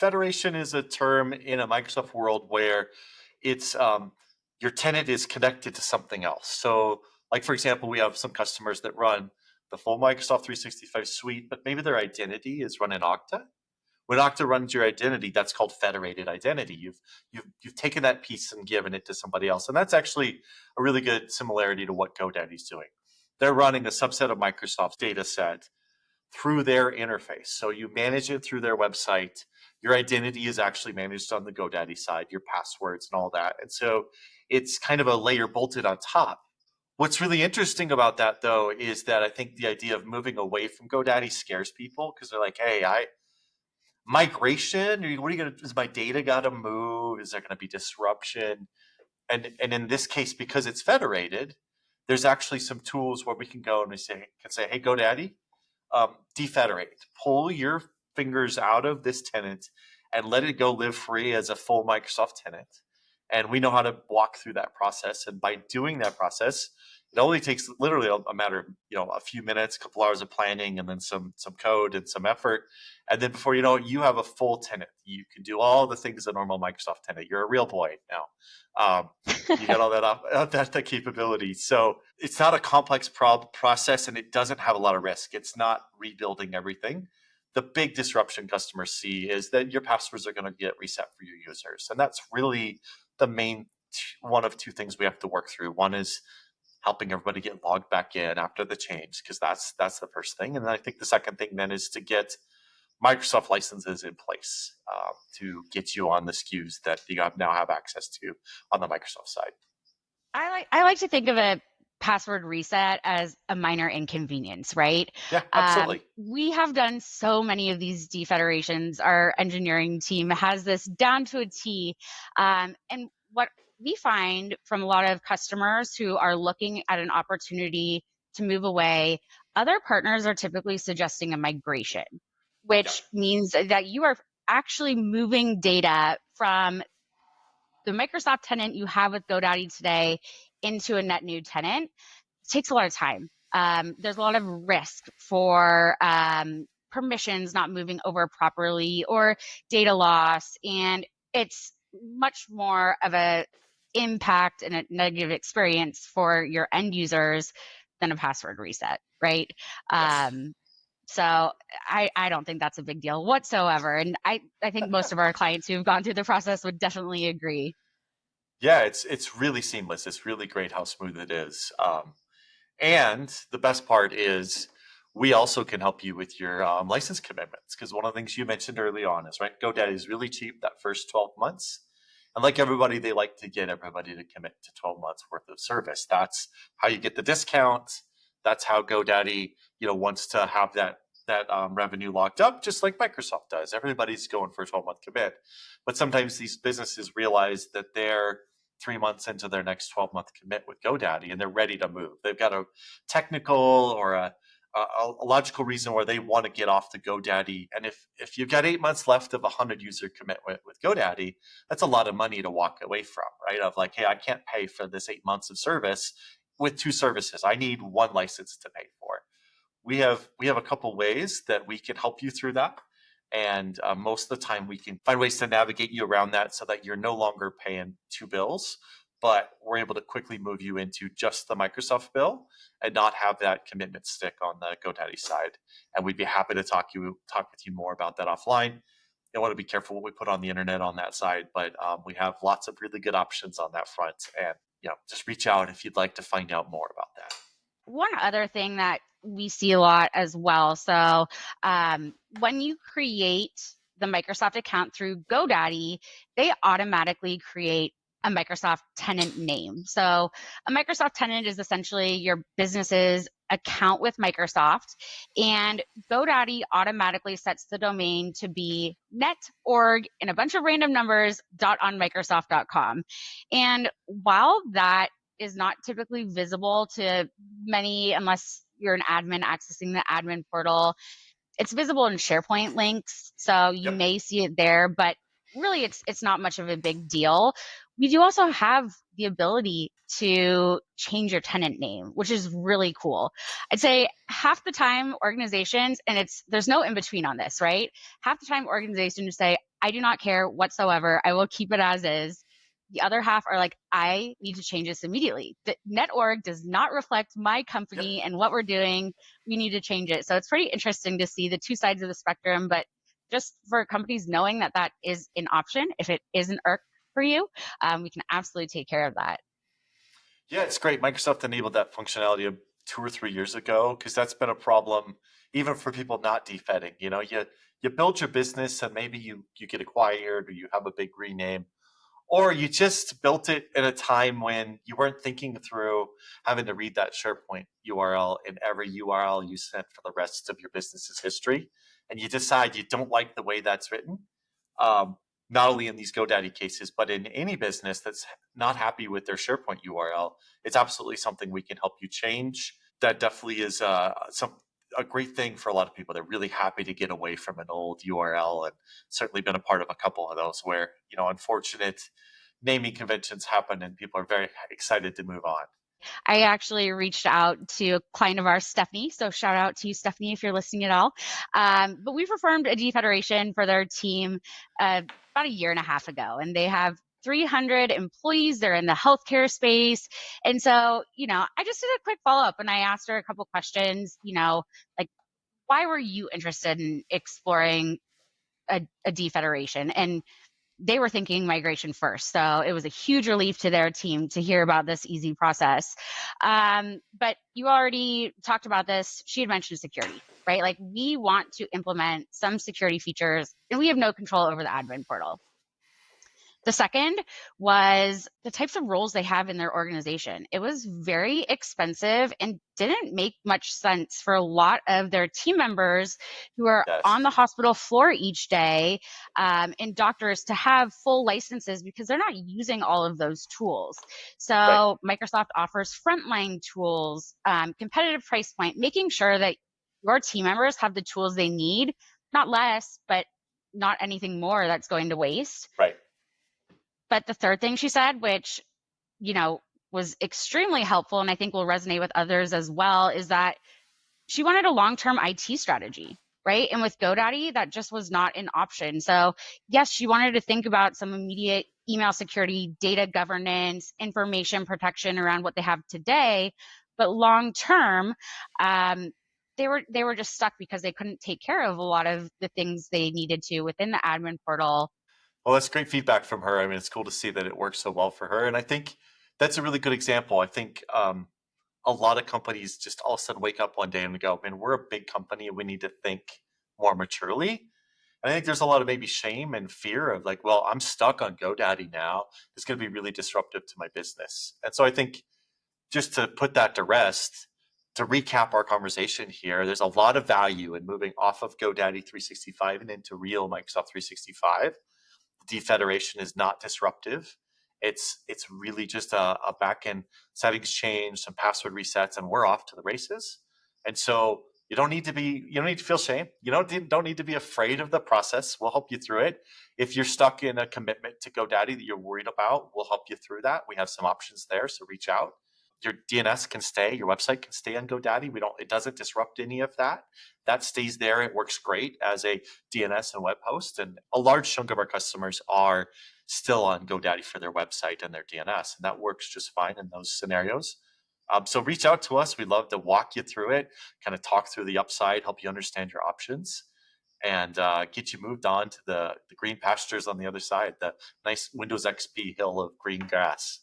Federation is a term in a Microsoft world where it's your tenant is connected to something else. So, like for example, we have some customers that run the full Microsoft 365 suite, but maybe their identity is run in Okta. When Okta runs your identity, that's called federated identity. You've taken that piece and given it to somebody else, and that's actually a really good similarity to what GoDaddy's doing. They're running a subset of Microsoft's data set through their interface. So you manage it through their website. Your identity is actually managed on the GoDaddy side, your passwords and all that. And so it's kind of a layer bolted on top. What's really interesting about that, though, is that I think the idea of moving away from GoDaddy scares people because they're like, hey, migration, what are you going to, is my data got to move? Is there going to be disruption? And in this case, because it's federated, there's actually some tools where we can go and we say, hey, GoDaddy, defederate, pull your fingers out of this tenant and let it go live free as a full Microsoft tenant. And we know how to walk through that process. And by doing that process, it only takes literally a matter of, a few minutes, a couple hours of planning, and then some code and some effort. And then before you know it, you have a full tenant. You can do all the things a normal Microsoft tenant. You're a real boy now. You got all that capability. So it's not a complex process, and it doesn't have a lot of risk. It's not rebuilding everything. The big disruption customers see is that your passwords are going to get reset for your users. And that's really the main one of two things we have to work through. One is helping everybody get logged back in after the change, because that's the first thing. And then I think the second thing then is to get Microsoft licenses in place to get you on the SKUs that you now have access to on the Microsoft side. I like to think of a password reset as a minor inconvenience, right? Yeah, absolutely. We have done so many of these defederations. Our engineering team has this down to a T. And what we find from a lot of customers who are looking at an opportunity to move away, other partners are typically suggesting a migration, which means that you are actually moving data from the Microsoft tenant you have with GoDaddy today into a net new tenant. It takes a lot of time. There's a lot of risk for permissions not moving over properly or data loss, and it's much more of a impact and a negative experience for your end users than a password reset, right? Yes. So I don't think that's a big deal whatsoever. And I think most of our clients who've gone through the process would definitely agree. Yeah, it's really seamless. It's really great how smooth it is. And the best part is we also can help you with your license commitments, because one of the things you mentioned early on is, right, GoDaddy is really cheap that first 12 months. And like everybody, they like to get everybody to commit to 12 months worth of service. That's how you get the discount. That's how GoDaddy, wants to have that revenue locked up, just like Microsoft does. Everybody's going for a 12-month commit. But sometimes these businesses realize that they're 3 months into their next 12-month commit with GoDaddy and they're ready to move. They've got a technical or a logical reason where they want to get off the GoDaddy. And if you've got 8 months left of a 100-user commit with GoDaddy, that's a lot of money to walk away from, right? Of like, hey, I can't pay for this 8 months of service with 2 services. I need 1 license to pay for. We have a couple ways that we can help you through that. And most of the time we can find ways to navigate you around that so that you're no longer paying 2 bills, but we're able to quickly move you into just the Microsoft bill and not have that commitment stick on the GoDaddy side. And we'd be happy to talk with you more about that offline. I want to be careful what we put on the internet on that side, but we have lots of really good options on that front. And just reach out if you'd like to find out more about that. One other thing that we see a lot as well. So when you create the Microsoft account through GoDaddy, they automatically create a Microsoft tenant name. So a Microsoft tenant is essentially your business's account with Microsoft, and GoDaddy automatically sets the domain to be net.org and a bunch of random numbers .onmicrosoft.com. And while that is not typically visible to many unless you're an admin accessing the admin portal, it's visible in SharePoint links, so you may see it there, but really it's not much of a big deal. We do also have the ability to change your tenant name, which is really cool. I'd say half the time organizations, and there's no in between on this, right? Half the time organizations say, I do not care whatsoever. I will keep it as is. The other half are like, I need to change this immediately. The net.org does not reflect my Yep. company and what we're doing. We need to change it. So it's pretty interesting to see the two sides of the spectrum, but just for companies knowing that that is an option, if it is an IRC for you, we can absolutely take care of that. Yeah, it's great. Microsoft enabled that functionality 2 or 3 years ago because that's been a problem even for people not defetting. You build your business and maybe you get acquired or you have a big rename, or you just built it at a time when you weren't thinking through having to read that SharePoint URL in every URL you sent for the rest of your business's history, and you decide you don't like the way that's written. Um, Not only in these GoDaddy cases, but in any business that's not happy with their SharePoint URL, it's absolutely something we can help you change. That definitely is a great thing for a lot of people. They're really happy to get away from an old URL, and certainly been a part of a couple of those where unfortunate naming conventions happen and people are very excited to move on. I actually reached out to a client of ours, Stephanie. So shout out to you, Stephanie, if you're listening at all. But we performed a defederation for their team about a year and a half ago, and they have 300 employees. They're in the healthcare space. And so, I just did a quick follow up and I asked her a couple questions, like, why were you interested in exploring a defederation? And they were thinking migration first. So it was a huge relief to their team to hear about this easy process. But you already talked about this. She had mentioned security, right? Like we want to implement some security features and we have no control over the admin portal. The second was the types of roles they have in their organization. It was very expensive and didn't make much sense for a lot of their team members who are Yes. on the hospital floor each day, and doctors to have full licenses because they're not using all of those tools. Right. So Microsoft offers frontline tools, competitive price point, making sure that your team members have the tools they need, not less, but not anything more that's going to waste. Right. But the third thing she said, which, you know, was extremely helpful and I think will resonate with others as well, is that she wanted a long-term IT strategy, right? And with GoDaddy, that just was not an option. So yes, she wanted to think about some immediate email security, data governance, information protection around what they have today, but long-term, they were just stuck because they couldn't take care of a lot of the things they needed to within the admin portal. Well, that's great feedback from her. I mean, it's cool to see that it works so well for her. And I think that's a really good example. I think a lot of companies just all of a sudden wake up one day and go, man, we're a big company and we need to think more maturely. And I think there's a lot of maybe shame and fear of like, well, I'm stuck on GoDaddy now. It's going to be really disruptive to my business. And so I think just to put that to rest, to recap our conversation here, there's a lot of value in moving off of GoDaddy 365 and into real Microsoft 365. Defederation is not disruptive. It's really just a back end settings change, some password resets, and we're off to the races. And so you don't need to feel shame. You don't need to be afraid of the process. We'll help you through it. If you're stuck in a commitment to GoDaddy that you're worried about, we'll help you through that. We have some options there, so reach out. Your DNS can stay, your website can stay on GoDaddy. It doesn't disrupt any of that. That stays there. It works great as a DNS and web host. And a large chunk of our customers are still on GoDaddy for their website and their DNS. And that works just fine in those scenarios. So reach out to us. We'd love to walk you through it, kind of talk through the upside, help you understand your options, and get you moved on to the green pastures on the other side, the nice Windows XP hill of green grass.